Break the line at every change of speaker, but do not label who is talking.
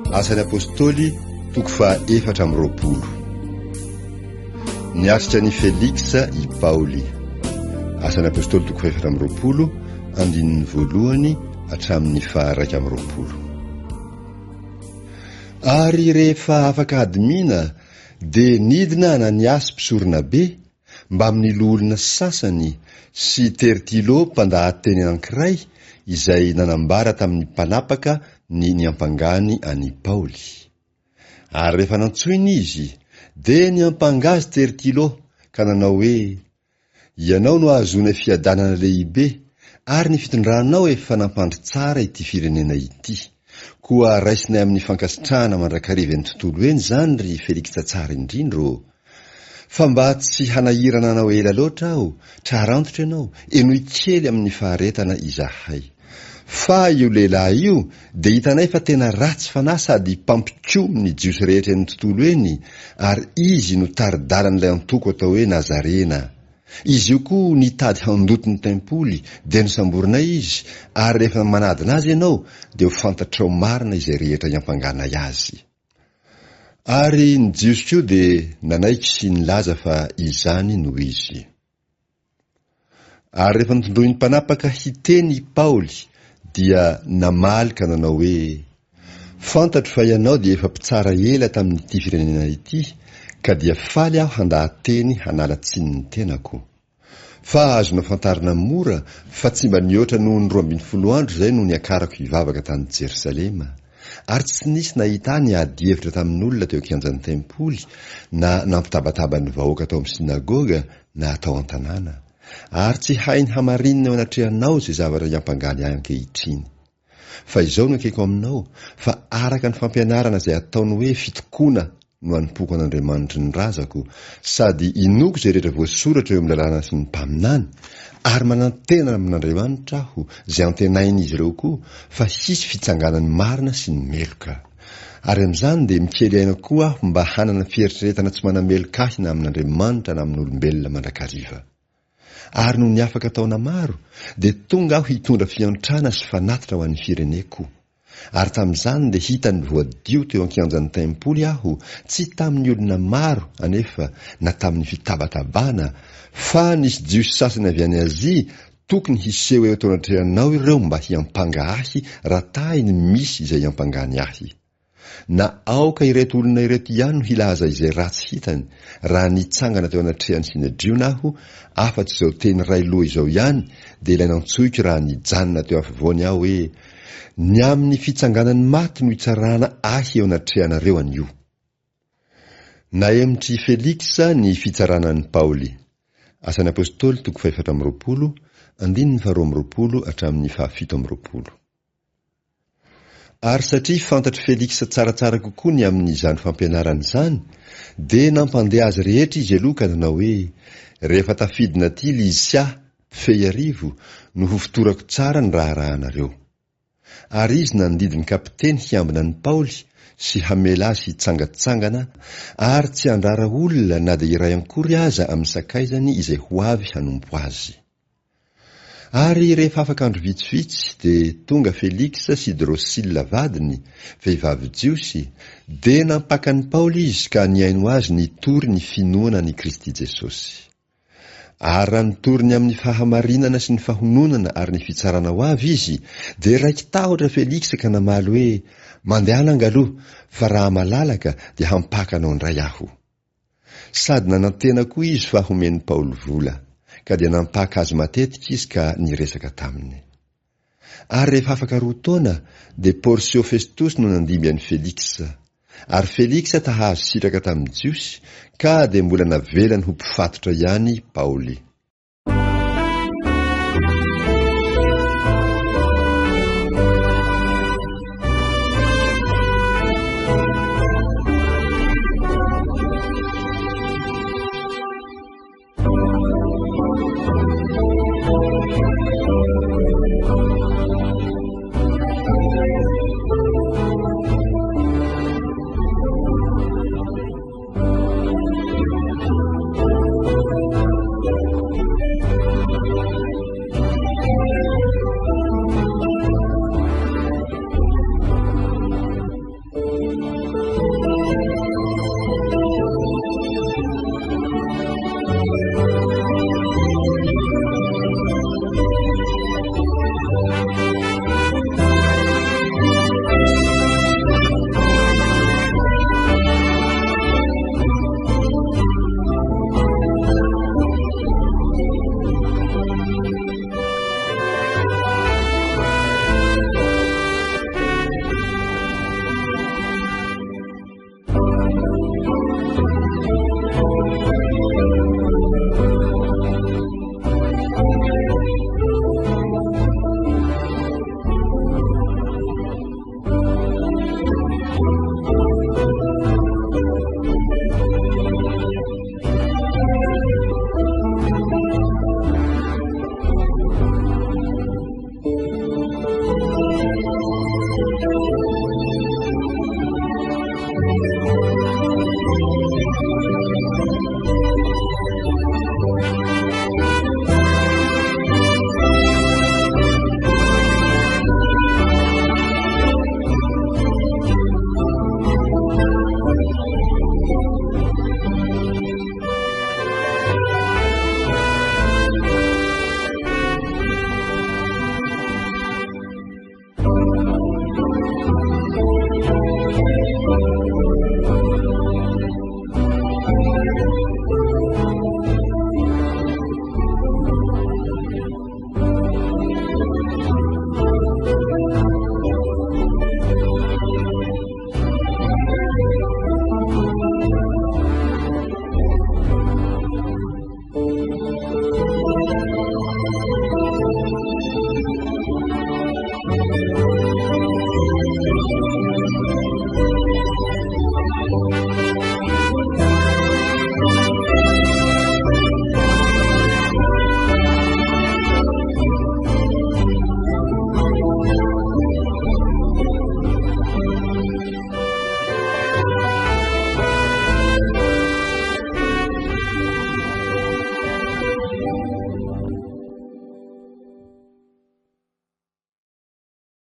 Asan'ny apôstôly toko fa 4. Niasitra ny Felixa i Paoly. Asan'ny apôstôly toko fa 4, andininy voalohany hatramin'ny fa 2. Ary rehefa afaka adimina dia nidina Ananiasy mpisorona be mba amin'ny olona sasany sy Tertilo mpandahateny anankiray izay nanambara tamin'ny mpanapaka ny ampangany ani Paoly. Ary rehefa nantsoina izy dia niampangazy Tertilo ka nanao hoe: ianao no ahazoana fiadanana lehibe ary ny fitondranao efa nampandry tsara ity firenena ity. Koa raisinay amin'ny fankasitrahana mandrakariva ny tontolo eny zany ry Feliksa tsara indrindro. Fa mba tsy hanahirana anao ela loatra aho, trarantitra ianao, enoy kely amin'ny faharetana izahay. Fa io lehilahy io dia hitanay fa tena ratsy fanahy sady mpampikomy ny jiosy rehetra eny tontolo eny, ary izy no taridalan'ilay antoko atao hoe Nazarena. Izy io koa nitady handoto ny tempoly dia nosamborina izy, ary rehefa manadina azy ianao dia ho fantatrao marina izay rehetra iampanganay azy. Ary ny jiosy io dia nanaiky sy nilaza fa izany no izy. Ary rehefa nitondroiny mpanapaka hiteny Paoly dia namalika nanao hoe: fantatro fa ianao dia efa mpitsara ela tamin'ity firenena ity, ka dia faly aho handahateny hanala tsiny ny tenako. Fa azonao fantarina mora fa tsy mba nihoatra noho ny 12 andro izay no niakarako hivavaka tany Jerosalema, ary tsy nisy nahita ny ady hevitra tamin'olona teo kianjan'ny tempoly, na nampitabataba ny vahoaka atao amin'ny sinagoga na atao an-tanàna, ary tsy hainy hamarinina eo anatrehanao izay zavatra iampangany ahy ankehitriny. Fa izao no akeko aminao fa araka ny fampianarana izay ataony hoe fitokoana no anompoako an'Andriamanitry ny razako, sady inoko izay rehetra voasoratra eo amin'ny lalàna sy ny mpaminany, ary manantena amin'Andriamanitra aho izay antenainy izy ireo koa fa hisy fitsanganany marina sy ny meloka. Ary amin'izany dia mikely aina koa aho mba hanana fieritreretana tsy manameloka ahy na amin'Andriamanitra na amin'olombelona mandrakariva. Ary noho ny afaka taona maro dia tonga aho hitondra fiantrana sy fanatitra ho an'ny fireneko. Ary tamin'izany dia hita ny voadio teo an-kianjan'ny tempoly aho, tsy tamin'ny olona maro anefa na tamin'ny fitabatabana, fa nisy jiosy sasany avy any Azia tokony hiseho eo tao anatrehanao ireo mba hiampanga ahy raha tahiny misy izay iampangany ahy. Na aoka ireto olona ireto ihany no hilaza izay ratsy hitany, raha nitsangana teo anatrehan'ny Sinedriona aho, afa-tsy izao teny ray loha izao ihany, dia ilay nantsoiko raha nijanona teo afovoany aho hoe: ny amin'ny fitsanganany maty no hitsarana ahy eo anatrehanareo an'io. Nahemitry Feliksa ny fitsaranan'ny Paoly. Asan'ny apôstôly toko 4, andininy 12 hatramin'ny 17. Ary satria fantatry Feliksa tsaratsara kokoa ny amin'izany fampianarana izany, dia nampandeha azy rehetra izy aloha ka nanao hoe: rehefa tafidina aty Lisia Feharivo no ho fitorako tsara ny raharahanareo. Ary izy nandidiny kapiteny hiambina ny Paoly sy hamela azy hitsangatsangana, ary tsy handrara olona na dia iray ankory aza amin'ny sakaizany izay ho avy hanompo azy. Ary rehefa afaka andro vitsivitsy dia tonga Feliksa sy Drosila vadiny, vehivavy jiosy, dia nampaka ny Paoly izy ka niaino azy nitory ny finoana ny Kristy Jesosy. Ary raha nitoriny amin'ny fahamarinana sy ny fahononana ary ny fitsarana ho avy izy, dia raiky tahotra Feliksa ka namaly hoe: mandehana angaloha, fa raha malalaka dia hampaka anao indray aho. Sady nanantena koa izy fa homeny Paoly vola, ka dia nampaka azy matetika izy ka niresaka taminy. Ary rehefa afaka 2 taona dia Porsio Festus no nandimby an'i Feliksa, ary Feliksa tahazo sitraka tamin'ny jiosy, ka dia mbola navelany ho mpifatotra ihany Paoly.